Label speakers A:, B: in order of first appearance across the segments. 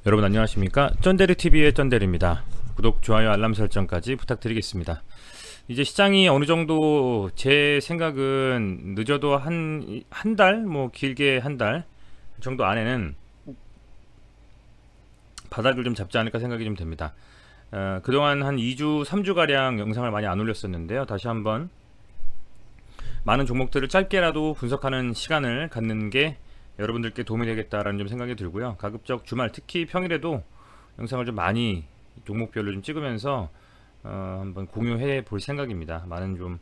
A: 여러분 안녕하십니까? 쩐데리TV의 쩐데리입니다. 구독, 좋아요, 알람 설정까지 부탁드리겠습니다. 이제 시장이 어느 정도 제 생각은 늦어도 한 달, 뭐 길게 한 달 정도 안에는 바닥을 좀 잡지 않을까 생각이 좀 됩니다. 그동안 한 2주, 3주 가량 영상을 많이 안 올렸었는데요. 다시 한번 많은 종목들을 짧게라도 분석하는 시간을 갖는 게 여러분들께 도움이 되겠다라는 좀 생각이 들고요. 가급적 주말, 특히 평일에도 영상을 좀 많이 종목별로 좀 찍으면서 한번 공유해 볼 생각입니다. 많은 좀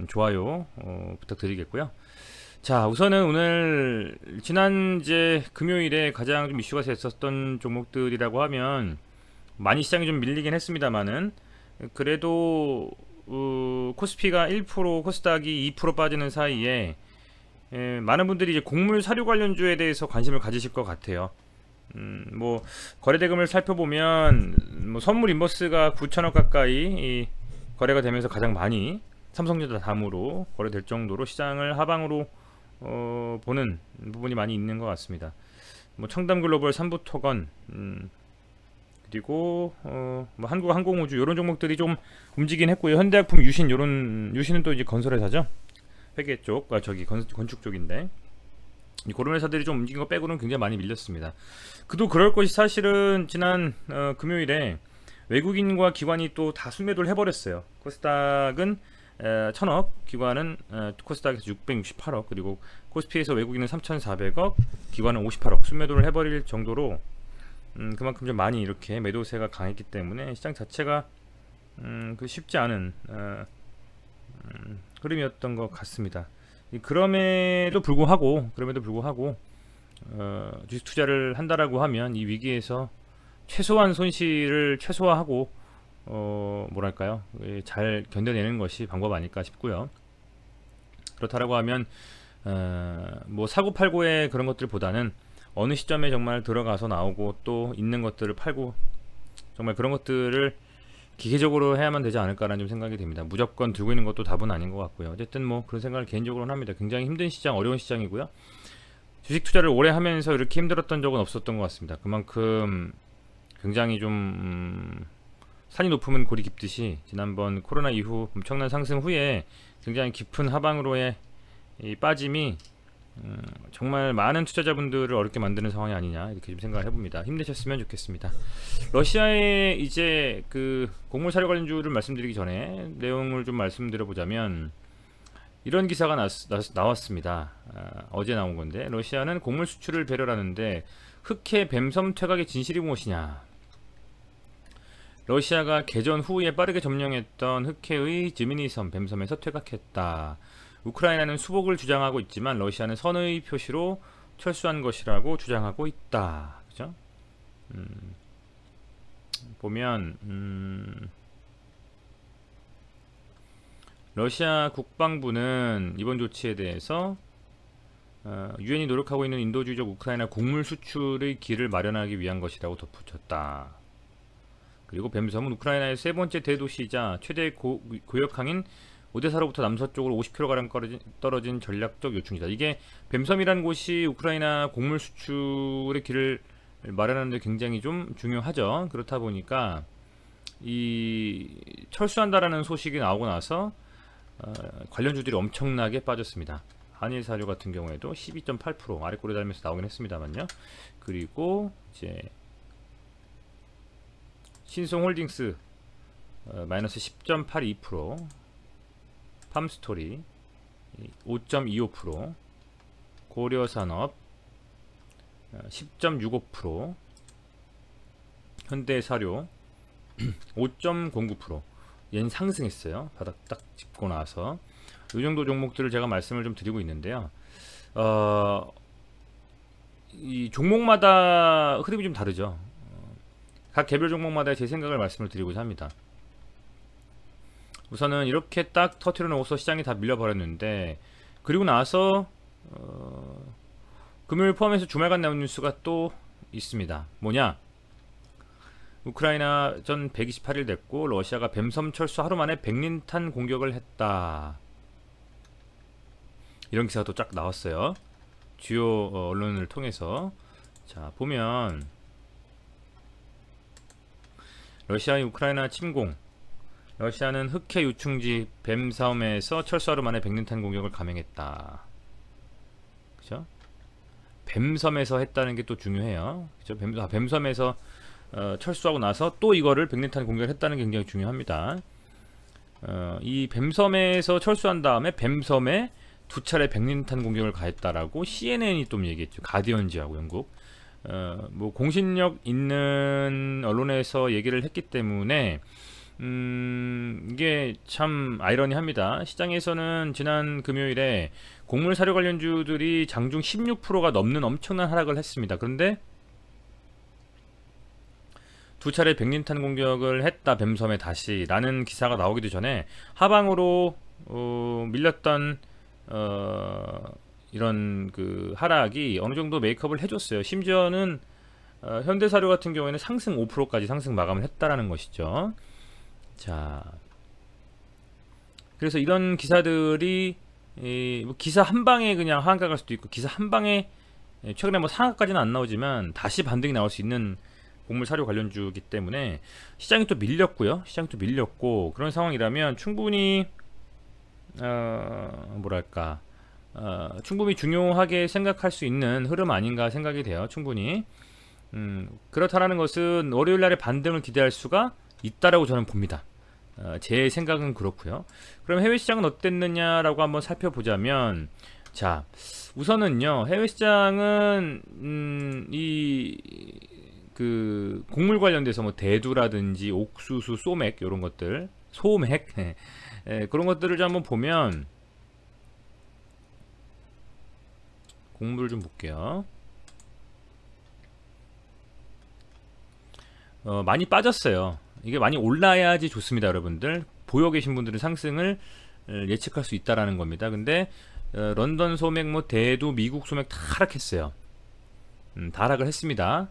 A: 좋아요 부탁드리겠고요. 자, 우선은 오늘 지난 이제 금요일에 가장 좀 이슈가 됐었던 종목들이라고 하면 많이 시장이 좀 밀리긴 했습니다만은 그래도 코스피가 1%, 코스닥이 2% 빠지는 사이에 많은 분들이 이제 곡물 사료 관련주에 대해서 관심을 가지실 것 같아요. 뭐 거래대금을 살펴보면 뭐 선물 인버스가 9천억 가까이 거래가 되면서 가장 많이 삼성전자 다음으로 거래될 정도로 시장을 하방으로 보는 부분이 많이 있는 것 같습니다. 뭐 청담글로벌, 삼부토건, 그리고 뭐 한국항공우주 이런 종목들이 좀 움직이긴 했고요. 현대약품, 유신, 요런 유신은 또 이제 건설회사죠. 회계 쪽, 건축 쪽인데 그런 회사들이 좀 움직인 거 빼고는 굉장히 많이 밀렸습니다. 그도 그럴 것이 사실은 지난 금요일에 외국인과 기관이 또 다 순매도를 해버렸어요. 코스닥은 1000억, 기관은 코스닥에서 668억, 그리고 코스피에서 외국인은 3400억, 기관은 58억 순매도를 해버릴 정도로 그만큼 좀 많이 이렇게 매도세가 강했기 때문에 시장 자체가 그 쉽지 않은 흐름이었던 것 같습니다. 그럼에도 불구하고 주식 투자를 한다라고 하면 이 위기에서 최소한 손실을 최소화하고 뭐랄까요, 잘 견뎌내는 것이 방법 아닐까 싶고요. 그렇다라고 하면 뭐 사고팔고의 그런 것들보다는 어느 시점에 정말 들어가서 나오고 또 있는 것들을 팔고 정말 그런 것들을 기계적으로 해야만 되지 않을까라는 좀 생각이 됩니다. 무조건 들고 있는 것도 답은 아닌 것 같고요. 어쨌든 뭐 그런 생각을 개인적으로는 합니다. 굉장히 힘든 시장, 어려운 시장이고요. 주식 투자를 오래 하면서 이렇게 힘들었던 적은 없었던 것 같습니다. 그만큼 굉장히 좀 산이 높으면 골이 깊듯이 지난번 코로나 이후 엄청난 상승 후에 굉장히 깊은 하방으로의 이 빠짐이 정말 많은 투자자분들을 어렵게 만드는 상황이 아니냐 이렇게 좀 생각을 해봅니다. 힘내셨으면 좋겠습니다. 러시아의 이제 그 곡물 사료 관련주를 말씀드리기 전에 내용을 좀 말씀드려보자면 이런 기사가 나왔습니다. 어제 나온 건데, 러시아는 곡물 수출을 배려하는데 흑해 뱀섬 퇴각의 진실이 무엇이냐. 러시아가 개전 후에 빠르게 점령했던 흑해의 지미니섬 뱀섬에서 퇴각했다. 우크라이나는 수복을 주장하고 있지만 러시아는 선의 표시로 철수한 것이라고 주장하고 있다. 그죠? 보면 러시아 국방부는 이번 조치에 대해서 유엔이 노력하고 있는 인도주의적 우크라이나 곡물 수출의 길을 마련하기 위한 것이라고 덧붙였다. 그리고 뱀섬은 우크라이나의 세 번째 대도시이자 최대 고역항인 오데사로부터 남서쪽으로 50km가량 떨어진 전략적 요충지다. 이게 뱀섬이라는 곳이 우크라이나 곡물 수출의 길을 마련하는 데 굉장히 좀 중요하죠. 그렇다 보니까 이 철수한다라는 소식이 나오고 나서 관련주들이 엄청나게 빠졌습니다. 한일사료 같은 경우에도 12.8% 아래 꼬리 달면서 나오긴 했습니다만요. 그리고 이제 신송홀딩스 마이너스 10.82%, 팜스토리 5.25%, 고려산업 10.65%, 현대사료 5.09%. 얘는 상승했어요. 바닥 딱 짚고 나서. 이 정도 종목들을 제가 말씀을 좀 드리고 있는데요. 이 종목마다 흐름이 좀 다르죠. 각 개별 종목마다 제 생각을 말씀을 드리고자 합니다. 우선은 이렇게 딱 터트려 놓고서 시장이 다 밀려버렸는데, 그리고 나서 금요일 포함해서 주말간 나온 뉴스가 또 있습니다. 뭐냐? 우크라이나 전 128일 됐고 러시아가 뱀섬 철수 하루 만에 백린탄 공격을 했다. 이런 기사가 또 쫙 나왔어요. 주요 언론을 통해서. 자, 보면 러시아의 우크라이나 침공. 러시아는 흑해 유충지 뱀섬에서 철수하루 만에 백린탄 공격을 감행했다. 그죠? 뱀섬에서 했다는 게 또 중요해요. 그죠? 뱀섬에서 철수하고 나서 또 이거를 백린탄 공격을 했다는 게 굉장히 중요합니다. 이 뱀섬에서 철수한 다음에 뱀섬에 두 차례 백린탄 공격을 가했다라고 CNN이 또 얘기했죠. 가디언지하고 영국. 뭐 공신력 있는 언론에서 얘기를 했기 때문에 이게 참 아이러니합니다. 시장에서는 지난 금요일에 곡물 사료 관련주들이 장중 16%가 넘는 엄청난 하락을 했습니다. 그런데 두 차례 백린탄 공격을 했다 뱀섬에 다시 라는 기사가 나오기도 전에 하방으로 밀렸던 이런 그 하락이 어느 정도 메이크업을 해줬어요. 심지어는 현대사료 같은 경우에는 상승 5%까지 상승 마감을 했다라는 것이죠. 자, 그래서 이런 기사들이 뭐 기사 한 방에 그냥 하한가 갈 수도 있고, 기사 한 방에 최근에 뭐 상한가까지는 안 나오지만 다시 반등이 나올 수 있는 곡물 사료 관련주이기 때문에 시장이 또 밀렸고요. 시장이 또 밀렸고, 그런 상황이라면 충분히 뭐랄까 충분히 중요하게 생각할 수 있는 흐름 아닌가 생각이 돼요. 충분히. 그렇다라는 것은 월요일날의 반등을 기대할 수가 있다라고 저는 봅니다. 제 생각은 그렇고요. 그럼 해외 시장은 어땠느냐라고 한번 살펴보자면, 자, 우선은요, 해외 시장은 그 곡물 관련돼서 뭐 대두라든지 옥수수, 소맥 이런 것들, 소맥 그런 것들을 좀 한번 보면, 곡물을 좀 볼게요. 많이 빠졌어요. 이게 많이 올라야지 좋습니다, 여러분들. 보여 계신 분들은 상승을 예측할 수 있다라는 겁니다. 근데 런던 소맥, 뭐 대두, 미국 소맥 다 하락했어요. 다 하락을 했습니다.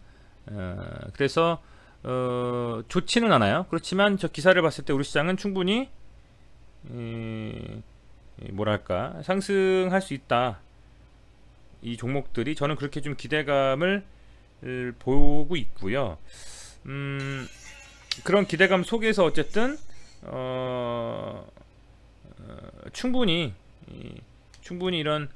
A: 그래서 좋지는 않아요. 그렇지만 저 기사를 봤을 때 우리 시장은 충분히 뭐랄까 상승할 수 있다. 이 종목들이 저는 그렇게 좀 기대감을 보고 있고요. 그런 기대감 속에서 어쨌든 충분히 이런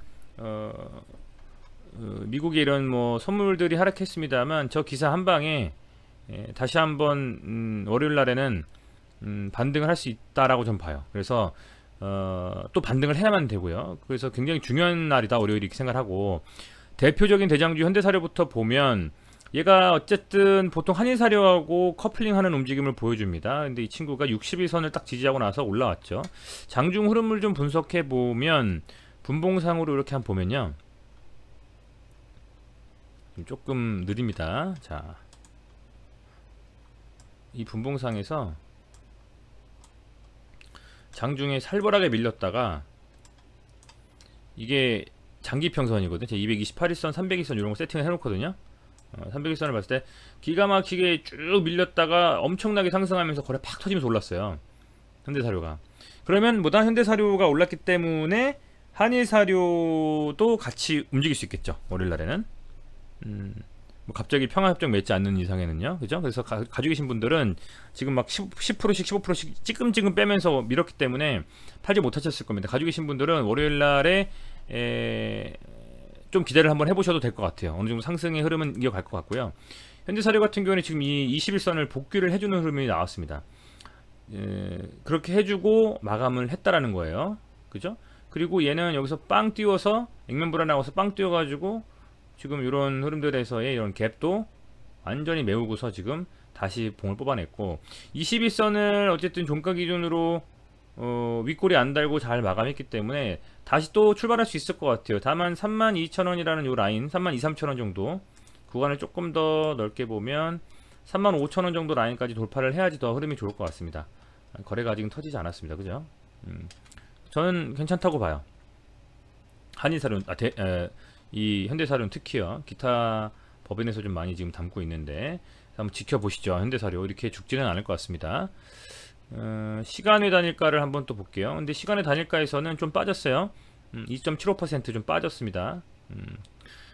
A: 미국의 이런 뭐 선물들이 하락했습니다만, 저 기사 한 방에 다시 한번 월요일 날에는 반등을 할 수 있다라고 좀 봐요. 그래서 또 반등을 해야만 되고요. 그래서 굉장히 중요한 날이다 월요일이, 이렇게 생각하고, 대표적인 대장주 현대사료부터 보면 얘가 어쨌든 보통 한일사료하고 커플링하는 움직임을 보여줍니다. 근데 이 친구가 60일선을 딱 지지하고 나서 올라왔죠. 장중 흐름을 좀 분석해 보면, 분봉상으로 이렇게 한번 보면요, 조금 느립니다. 자, 이 분봉상에서 장중에 살벌하게 밀렸다가, 이게 장기평선이거든요. 제 228일선, 300일선 이런 거 세팅을 해놓거든요. 300일선을 봤을 때 기가 막히게 쭉 밀렸다가 엄청나게 상승하면서 거래 팍 터지면서 올랐어요, 현대사료가. 그러면 뭐다 현대사료가 올랐기 때문에 한일사료도 같이 움직일 수 있겠죠, 월요일날에는. 뭐 갑자기 평화협정 맺지 않는 이상에는요, 그죠? 그래서 가지고 계신 분들은 지금 막 10%씩 15%씩 찌끔찌끔 빼면서 밀었기 때문에 팔지 못하셨을 겁니다. 가지고 계신 분들은 월요일날에 좀 기대를 한번 해보셔도 될 것 같아요. 어느 정도 상승의 흐름은 이어갈 것 같고요. 현대사료 같은 경우는 지금 이 21선을 복귀를 해주는 흐름이 나왔습니다. 그렇게 해주고 마감을 했다라는 거예요, 그죠? 그리고 얘는 여기서 빵 띄워서 액면 불안 나와서 빵 띄워가지고 지금 이런 흐름들에서의 이런 갭도 완전히 메우고서 지금 다시 봉을 뽑아냈고, 21선을 어쨌든 종가 기준으로 윗꼬리 안 달고 잘 마감했기 때문에 다시 또 출발할 수 있을 것 같아요. 다만 32,000원이라는 요 라인, 32,300원 정도 구간을 조금 더 넓게 보면 35,000원 정도 라인까지 돌파를 해야지 더 흐름이 좋을 것 같습니다. 거래가 아직은 터지지 않았습니다, 그죠? 저는 괜찮다고 봐요. 한일사료, 이 현대사료는 특히요. 기타 법인에서 좀 많이 지금 담고 있는데 한번 지켜보시죠. 현대사료 이렇게 죽지는 않을 것 같습니다. 시간의 단일가를 한번 또 볼게요. 근데 시간의 단일가에서는 좀 빠졌어요. 2.75% 좀 빠졌습니다.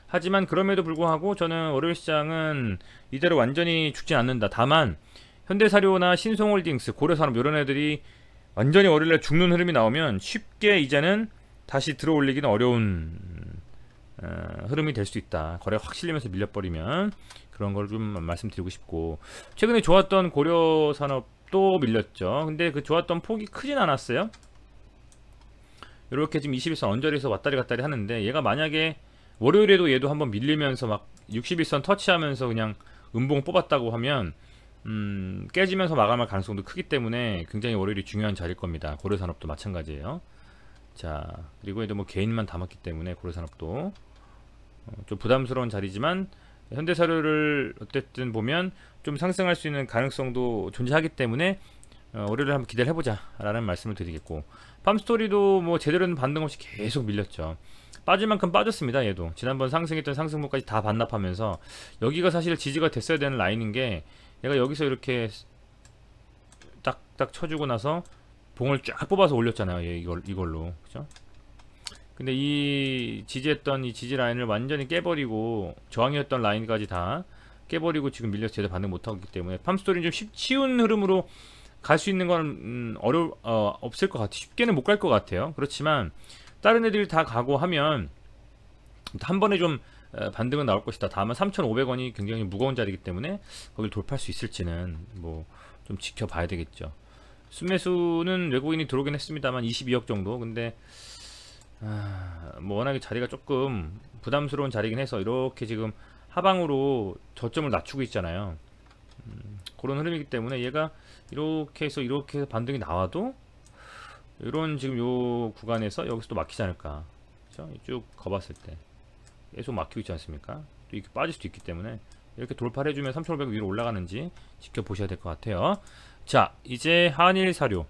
A: 하지만 그럼에도 불구하고 저는 월요일 시장은 이대로 완전히 죽진 않는다. 다만 현대사료나 신송홀딩스, 고려산업 이런 애들이 완전히 월요일날 죽는 흐름이 나오면 쉽게 이제는 다시 들어올리기는 어려운 흐름이 될 수 있다. 거래가 확 실리면서 밀려버리면 그런 걸 좀 말씀드리고 싶고, 최근에 좋았던 고려산업도 밀렸죠. 근데 그 좋았던 폭이 크진 않았어요. 이렇게 지금 21선 언저리에서 왔다리 갔다리 하는데, 얘가 만약에 월요일에도 얘도 한번 밀리면서 막 61선 터치하면서 그냥 음봉 뽑았다고 하면 깨지면서 마감할 가능성도 크기 때문에 굉장히 월요일이 중요한 자리일 겁니다. 고려산업도 마찬가지예요. 자, 그리고 얘도 뭐 개인만 담았기 때문에 고려산업도 좀 부담스러운 자리지만, 현대사료를 어쨌든 보면 좀 상승할 수 있는 가능성도 존재하기 때문에 월요일에 한번 기대를 해보자 라는 말씀을 드리겠고, 팜스토리도 뭐 제대로 된 반등 없이 계속 밀렸죠. 빠질 만큼 빠졌습니다. 얘도 지난번 상승했던 상승분까지 다 반납하면서, 여기가 사실 지지가 됐어야 되는 라인인 게, 얘가 여기서 이렇게 딱딱 쳐주고 나서 봉을 쫙 뽑아서 올렸잖아요. 얘 이걸로, 그죠? 근데 이 지지했던 이 지지 라인을 완전히 깨버리고, 저항이었던 라인까지 다 깨버리고 지금 밀려서 제대로 반등 못하기 때문에, 팜스토리는 좀 쉬운 흐름으로 갈 수 있는 건 없을 것 같아요. 쉽게는 못 갈 것 같아요. 그렇지만 다른 애들이 다 가고 하면 한 번에 좀 반등은 나올 것이다. 다만 3,500원이 굉장히 무거운 자리이기 때문에 거기를 돌파할 수 있을지는 뭐 좀 지켜봐야 되겠죠. 순매수는 외국인이 들어오긴 했습니다만 22억 정도. 근데 뭐 워낙에 자리가 조금 부담스러운 자리긴 해서 이렇게 지금 하방으로 저점을 낮추고 있잖아요. 그런 흐름이기 때문에 얘가 이렇게 해서 반등이 나와도 이런 지금 요 구간에서 여기서 또 막히지 않을까. 그렇죠? 쭉 거봤을 때 계속 막히고 있지 않습니까? 또 이렇게 빠질 수도 있기 때문에 이렇게 돌파를 해주면 3,500 위로 올라가는지 지켜보셔야 될 것 같아요. 자, 이제 한일사료,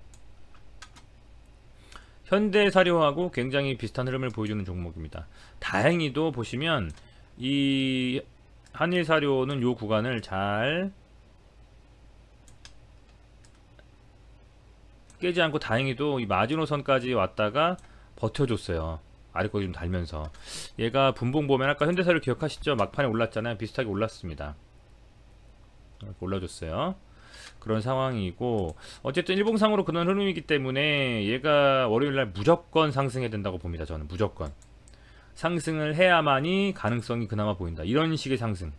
A: 현대사료하고 굉장히 비슷한 흐름을 보여주는 종목입니다. 다행히도 보시면 이 한일사료는 요 구간을 잘 깨지 않고 다행히도 이 마지노선까지 왔다가 버텨줬어요. 아래 거기 좀 달면서. 얘가 분봉 보면 아까 현대사료 기억하시죠? 막판에 올랐잖아요. 비슷하게 올랐습니다. 이렇게 올라줬어요. 그런 상황이고, 어쨌든 일봉상으로 그런 흐름이기 때문에 얘가 월요일날 무조건 상승해야 된다고 봅니다. 저는 무조건 상승을 해야만이 가능성이 그나마 보인다. 이런 식의 상승.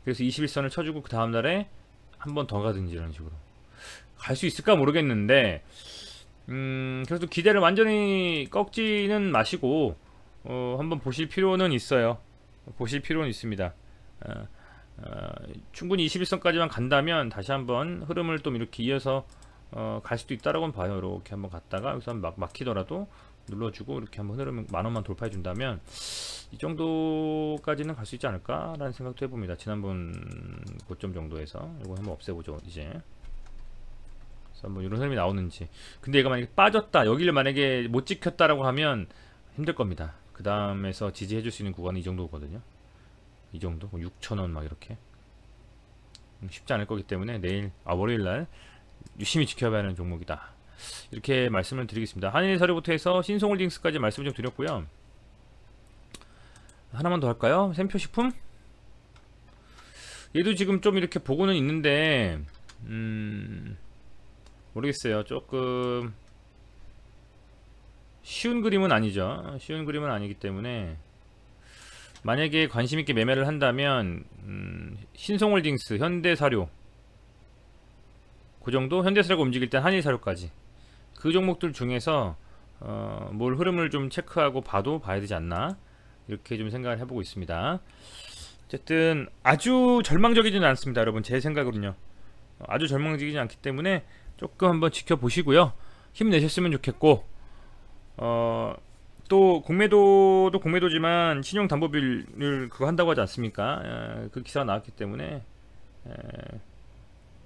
A: 그래서 21선을 쳐주고 그 다음날에 한 번 더 가든지 이런 식으로 갈 수 있을까 모르겠는데, 그래도 기대를 완전히 꺾지는 마시고 한번 보실 필요는 있어요. 보실 필요는 있습니다. 충분히 21선까지만 간다면 다시 한번 흐름을 또 이렇게 이어서 갈 수도 있다라고는 봐요. 이렇게 한번 갔다가 여기서 막히더라도 눌러주고 이렇게 한번 흐름을 만원만 돌파해 준다면 이 정도까지는 갈 수 있지 않을까 라는 생각도 해봅니다. 지난번 고점 정도에서 이거 한번 없애보죠. 이제 그래서 한번 이런 흐름이 나오는지. 근데 얘가 만약에 빠졌다, 여기를 만약에 못 지켰다라고 하면 힘들 겁니다. 그 다음에서 지지해 줄 수 있는 구간이 이 정도거든요. 이 정도 6,000원 막 이렇게 쉽지 않을 거기 때문에 내일 월요일날 유심히 지켜봐야 하는 종목이다, 이렇게 말씀을 드리겠습니다. 한일사료부터 해서 신송홀딩스까지 말씀을 좀 드렸고요. 하나만 더 할까요? 샘표식품? 얘도 지금 좀 이렇게 보고는 있는데 모르겠어요. 조금 쉬운 그림은 아니죠. 쉬운 그림은 아니기 때문에 만약에 관심있게 매매를 한다면 신송홀딩스, 현대사료 그 정도, 현대사료가 움직일 땐 한일사료까지 그 종목들 중에서 뭘 흐름을 좀 체크하고 봐야 되지 않나, 이렇게 좀 생각을 해보고 있습니다. 어쨌든 아주 절망적이지는 않습니다, 여러분. 제 생각으로는요. 아주 절망적이지 않기 때문에 조금 한번 지켜보시고요. 힘내셨으면 좋겠고, 또 공매도도 공매도지만 신용담보비를 그거 한다고 하지 않습니까? 그 기사가 나왔기 때문에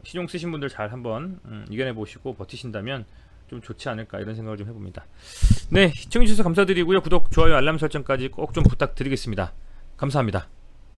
A: 신용 쓰신 분들 잘 한번 이겨내 보시고 버티신다면 좀 좋지 않을까, 이런 생각을 좀 해봅니다. 네, 시청해주셔서 감사드리고요. 구독, 좋아요, 알람 설정까지 꼭 좀 부탁드리겠습니다. 감사합니다.